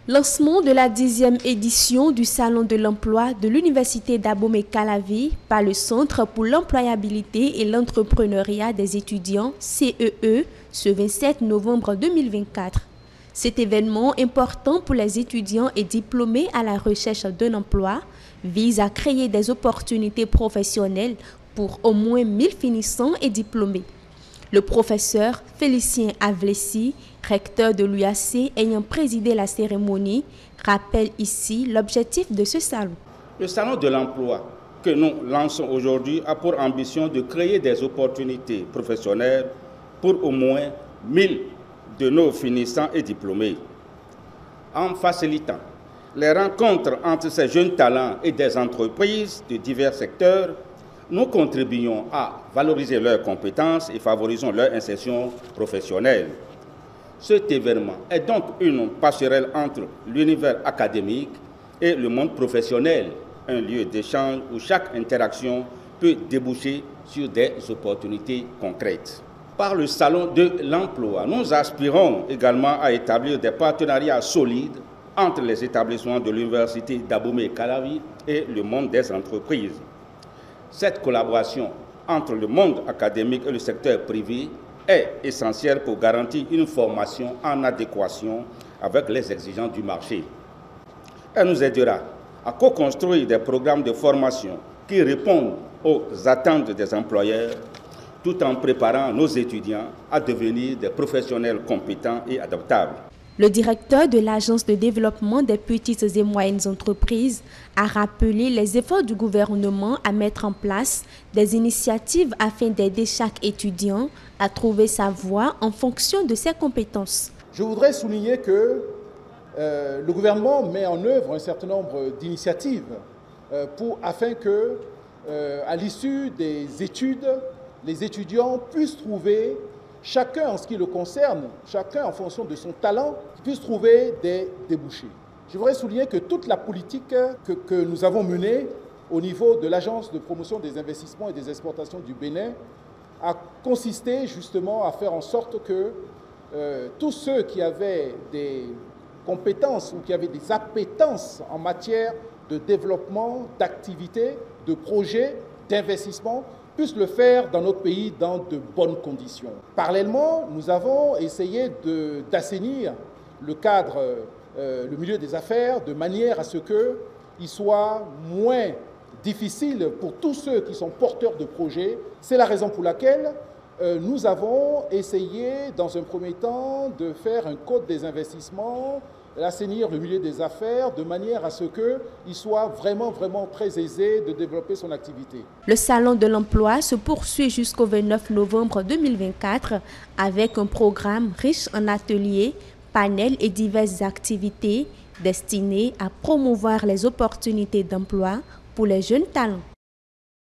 Lancement de la 10e édition du Salon de l'emploi de l'Université d'Abomey-Calavi par le Centre pour l'employabilité et l'entrepreneuriat des étudiants CEE ce 27 novembre 2024. Cet événement important pour les étudiants et diplômés à la recherche d'un emploi vise à créer des opportunités professionnelles pour au moins 1000 finissants et diplômés. Le professeur Félicien Avlessi, recteur de l'UAC ayant présidé la cérémonie, rappelle ici l'objectif de ce salon. Le salon de l'emploi que nous lançons aujourd'hui a pour ambition de créer des opportunités professionnelles pour au moins 1000 de nos finissants et diplômés, en facilitant les rencontres entre ces jeunes talents et des entreprises de divers secteurs. Nous contribuons à valoriser leurs compétences et favorisons leur insertion professionnelle. Cet événement est donc une passerelle entre l'univers académique et le monde professionnel, un lieu d'échange où chaque interaction peut déboucher sur des opportunités concrètes. Par le Salon de l'emploi, nous aspirons également à établir des partenariats solides entre les établissements de l'Université d'Abomey-Calavi et le monde des entreprises. Cette collaboration entre le monde académique et le secteur privé est essentielle pour garantir une formation en adéquation avec les exigences du marché. Elle nous aidera à co-construire des programmes de formation qui répondent aux attentes des employeurs, tout en préparant nos étudiants à devenir des professionnels compétents et adaptables. Le directeur de l'Agence de développement des petites et moyennes entreprises a rappelé les efforts du gouvernement à mettre en place des initiatives afin d'aider chaque étudiant à trouver sa voie en fonction de ses compétences. Je voudrais souligner que le gouvernement met en œuvre un certain nombre d'initiatives afin que, à l'issue des études, les étudiants puissent trouver, chacun en ce qui le concerne, chacun en fonction de son talent, puisse trouver des débouchés. Je voudrais souligner que toute la politique que nous avons menée au niveau de l'Agence de promotion des investissements et des exportations du Bénin a consisté justement à faire en sorte que tous ceux qui avaient des compétences ou qui avaient des appétences en matière de développement, d'activités, de projets, d'investissement, puissent le faire dans notre pays dans de bonnes conditions. Parallèlement, nous avons essayé d'assainir le cadre, le milieu des affaires, de manière à ce qu'il soit moins difficile pour tous ceux qui sont porteurs de projets. C'est la raison pour laquelle nous avons essayé, dans un premier temps, de faire un code des investissements, d'assainir le milieu des affaires de manière à ce qu'il soit vraiment très aisé de développer son activité. Le Salon de l'emploi se poursuit jusqu'au 29 novembre 2024 avec un programme riche en ateliers, panels et diverses activités destinées à promouvoir les opportunités d'emploi pour les jeunes talents.